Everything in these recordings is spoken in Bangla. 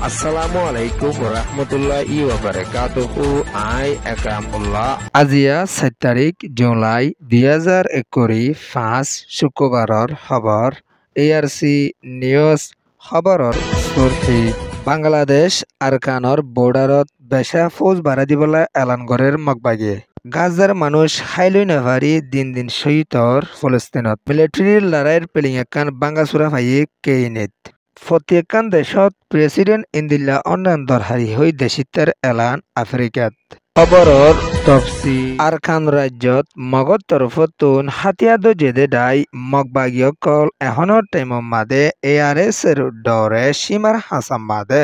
Assalamu alaikum warahmatullahi wabarakatuh. I Akramullah. আজিয়া 7 তাৰিখ জুলাই 2021 শুক্ৰবাৰৰ খবৰ ARC নিউজ খবৰৰ সুৰখি বাংলাদেশ আৰকানৰ বৰ্ডাৰত বেশা ফৌজ বাড়া দিবলৈ এলান করের মগবাগিয়ে গাজার মানুষ হাইলই নাভারি দিন দিন শহীদর ফলস্তিনত মিলিটারির লড়াইয়ের পেলিং একান বাঙ্গাসুরা ভাইয়ে কেইনেত প্রত্যেকখান দেশত প্রেসিডেন্ট ইন্দিল্লা অন্যান্য দরহারি হই দেশিত্বের এলান আফ্রিকাত খবরর তফসি আরকান রাজ্যত মগত তরফতুন হাতিয়াদ জেদে ডাই মগবাগীয়কল এখনৰ টাইমৰ মাদে ARS এর দৰে সীমাৰ হাসাম মাদে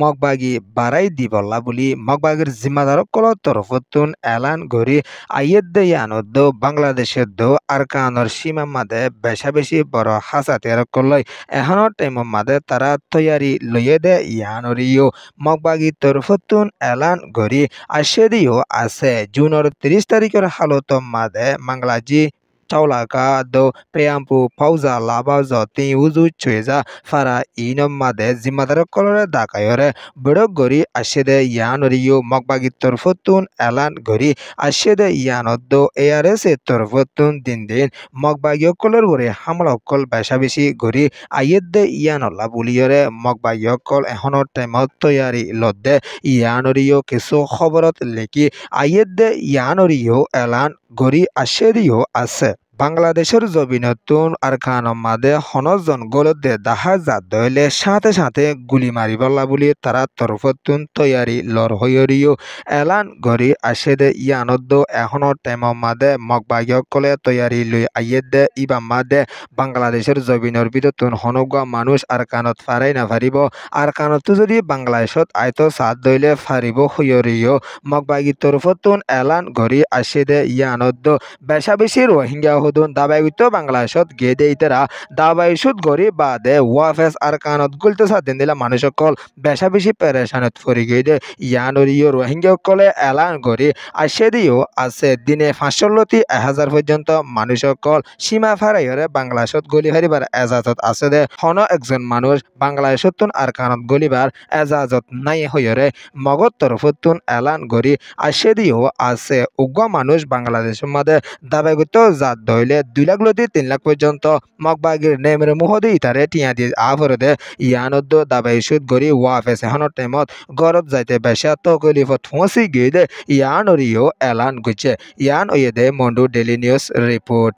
মগবাগী বাড়াই দিবলা বুলি মগবাগীর জিম্মাদারকলৰ তরফতুন এলান গরি আইয়েদ দে ইয়ানদ বাংলাদেশের দো আরকানৰ সীমা মাদে বেশা বেশি বড় হাসাতিয়ার কলই এখনৰ টাইমৰ মাদে তারা তৈয়ারি লইয়ে দে ইয়ানরিও মগবাগী তরফতুন এলান গরি আশেদি আছে জুনের 30 তারিখের হালত মাদে বাংলাজি চাউলাকা দো প্রেয়াম্পু ফাউজা লাবা জতি উজু চুয়েজা ফারা ইনম মাদে জিম্মাদার কলরে দাকায়রে বড়ক গরি আশেদে ইয়ানরিও মগবাগি তরফতুন এলান গরি আশেদে ইয়ানদ ARS এর তরফতুন দিন দিন মগবাগি কলর বরে হামলা কল বেশা বেশি গরি আইয়েদে ইয়ানল্লা বুলিয়রে মগবাগি কল এখনৰ টাইমত তৈয়ারি লদ্দে ইয়ানরিও কিছু খবরত লেখি আইয়েদে ইয়ানরিও এলান গরি আশেদিও আছে বাংলাদেশের জবিনতুন আরকানৰ মাদে হনজন গলদে দেখা যাত দইলে সাথে সাথে গুলি মারিবলা বুলি তারা তরফতুন তৈয়ারি লর হইরিও এলান গরি আশেদে ইয়ানদ এখনৰ টাইমৰ মাদে মগবাগীয়কলে তৈয়ারি লই আইয়েদে ইবা মাদে বাংলাদেশের জবিনের বিদতুন হনগুয়া মানুষ আরকানত ফারাই না ফারিব আরকানতো যদি বাংলাদেশত আইতো সাত দইলে ফারিব হইরিও মগবাগী তরফতুন এলান গরি আশেদে ইয়ানদ বেশা বেশি রোহিঙ্গা দাবাইতো বাংলাদেশত গেদে ইতারা দাবাইশুত গরি বাদে ওয়াফেস আরকানত গুলতে সাদিন দিলা মানুষ সকল বেশা বেশি পেরেশানত ফরি গেদে ইয়ানরিও রোহিঙ্গা সকলে এলান গরি আশেদিও আছে দিনে 500 1000 পর্যন্ত মানুষ সকল সীমা ফারাইরে বাংলাদেশত গলি হারিবার এজাজত আছে দে হন একজন মানুষ বাংলাদেশতুন আরকানত গলিবার এজাজত নাই হইরে মগত তরফতুন এলান গরি আশেদিও আছে উগ্র মানুষ বাংলাদেশের মধ্যে দাবাইতো জাত দইলে 2 লাখ লতি 3 লাখ পর্যন্ত মগবাগির নেমের মুহদি ইতারে টিয়া দিয়ে আফরদে ইয়ানদ দাবাইশুত গরি ওয়াফেস এখনৰ টাইমত গরত যাইতে বেশা তকলিফত ফসি গিয়ে ইয়ানরিও এলান গুছে ইয়ান ওয়েদে মন্ডু ডেলি নিউজ রিপোর্ট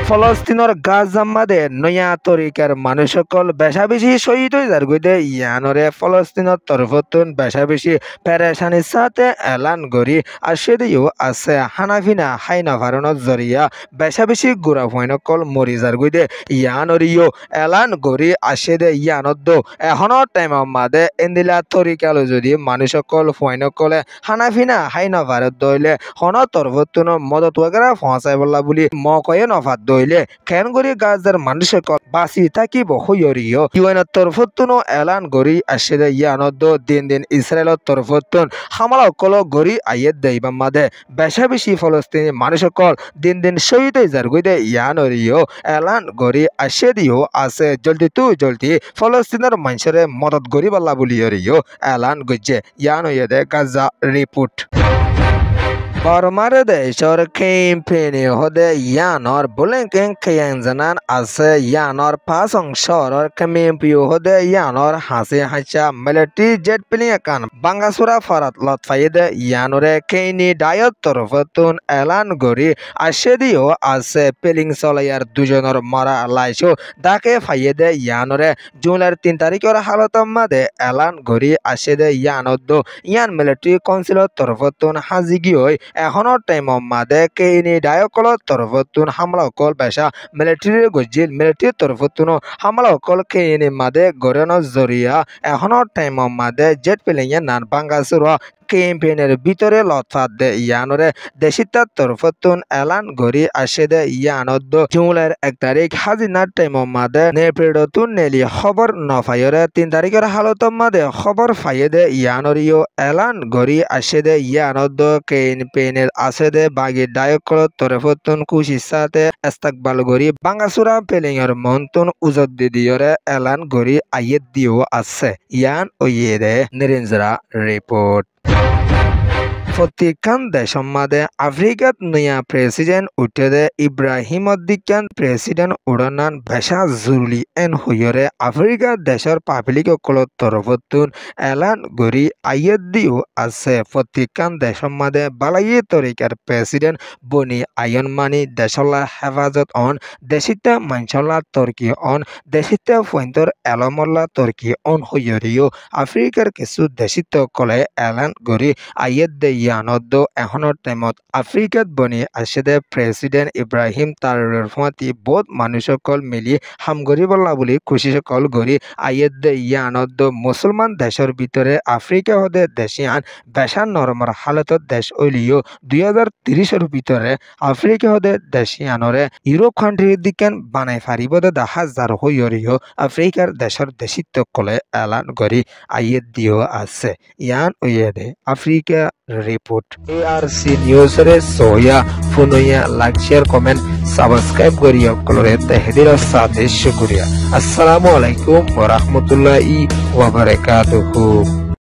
ফলস্তিনের গাজা মাদে নয়া তরিকার মানুষ সকল বেশা বেশি শহীদ হয়ে যার গইদে ইয়ানরে ফলস্তিনের তরফতুন বেশা বেশি পেরেশানির সাথে এলান গরি আশেদিও আছে হানাফিনা হাইনা ভারণত জরিয়া বেশা বেশি গুড়া ফয়নকল মরি যার গইদে ইয়ানরিও এলান গরি আশেদে ইয়ানদ এখনৰ টাইমৰ মাদে এন্দিলা তরিকালো যদি মানুষ সকল ফয়নকলে হানাফিনা হাইনা ভারত দইলে হন তরফতুন মদত ওয়াগেরা পৌঁছাই বলা বুলি মকয়ে নফাত দইলে কেন গরি গাজার মানুষ সকল বাসি থাকিব হইরিও ইউএনের তরফতুন এলান গরি আশেদে ইয়ানদ দিন দিন ইসরায়েলের তরফতুন হামলা কল গরি আইয়েদ দেইবা মাদে বেশা বেশি ফলস্তিনি মানুষ সকল দিন দিন শহীদ যার গইদে ইয়ানরিও এলান গরি আশেদিও আছে জলদি ফলস্তিনের মানুষের মদত গরি বলা বুলিয়রিও এলান গজ্জে ইয়ান হইয়ে গাজা রিপোর্ট বর্মার দেশর কেম্পেনি হদে ইয়ানর বুলেঙ্কেন কেয়াং জানান আছে ইয়ানর 5 অংশর কেম্পিও হদে ইয়ানর হাসি হাসা মিলিটারি জেট প্লেন কান বাঙ্গাসুরা ফরাত লত ফাইদে ইয়ানরে কেনি ডায়ত তরফতুন এলান গরি আশেদিও আছে পেলিং চলাইয়ার দুজনের মরা লাইছো দাকে ফাইদে ইয়ানরে জুনের 3 তারিখের হালত মাদে এলান গরি আশেদে ইয়ানদ ইয়ান মিলিটারি কাউন্সিলত তরফতুন হাজিগিয় এখনৰ টাইমৰ মাদে কেইনি ডায়কলৰ তরফতুন হামলা কল বেশা মিলিটারি গজিল মিলিটারি তরফতুন হামলা কল কেইনি মাদে গরেন জরিয়া এখনৰ টাইমৰ মাদে জেট প্লেন নান বাঙ্গাসুরা ক্যাম্পেইনের ভিতরে লতফাত দে ইয়ানরে দেশিতার তরফতুন এলান গরি আসে দে ইয়ানদ জুলাইয়ের 1 তারিখ হাজিনার টাইমর মাদে নেপ্রেডতুন নেলি খবর নফায়রে 3 তারিখের হালতর মাদে খবর ফাইয়ে দে ইয়ানরিও এলান গরি আসে দে ইয়ানদ ক্যাম্পেইনের আসে দে বাগি ডায়কর তরফতুন কুশিসাতে ইস্তাকবাল গরি বাঙ্গাসুরা পেলিংয়ের মন্তুন উজদ্দিদিয়রে এলান গরি আইয়েদ দিও আছে ইয়ান ওয়েদে নিরঞ্জরা রিপোর্ট প্রতিকান দেশৰ মাদে আফ্রিকাত নয়া প্রেসিডেন্ট উঠে ইব্রাহিম উদ্দিকান প্রেসিডেন্ট উড়নান বেশা জরুরি এন হইরে আফ্রিকা দেশৰ পাবলিক সকলৰ তরফতুন এলান গরি আইয়েদ দিও আছে প্রতিকান দেশৰ মাদে বালাইয়ে তরিকার প্রেসিডেন্ট বনি আয়ন মানি দেশলা হেফাজত অন দেশিতা মানসলা তর্কি অন দেশিতা ফইন্তর এলমল্লা তর্কি অন হইরিও আফ্রিকার কিছু দেশিত কলে এলান গরি আইয়েদ ইয়ানদ এখনৰ টাইমত আফ্রিকাত বনি আসে দে প্রেসিডেন্ট ইব্রাহিম তারের ফতি বহুত মানুষসকল মিলি হামগরি বলা বলি খুশি সকল গরি আইয়েদ ইয়ানদ মুসলমান দেশের ভিতরে আফ্রিকা হদে দেশিয়ান বেশা নরমর হালতত দেশ ওইলিও 2030 ভিতরে আফ্রিকা হদে দেশিয়ানরে ইউরোপ কান্ট্রির দিকেন বানাই ফারিব দেখা যার হইরিও আফ্রিকার দেশের দেশিত্ব কলে এলান গরি আইয়েদ দিও আছে ইয়ান ওয়েদে আফ্রিকা রিপোর্ট ARC নিউজ রে সোয়া ফুনয়া লাইক শেয়ার কমেন্ট সাবস্ক্রাইব করিয়া কলরে তাহদির সাথে শুকরিয়া আসসালামু আলাইকুম ওয়া রাহমাতুল্লাহি ওয়া বারাকাতুহু।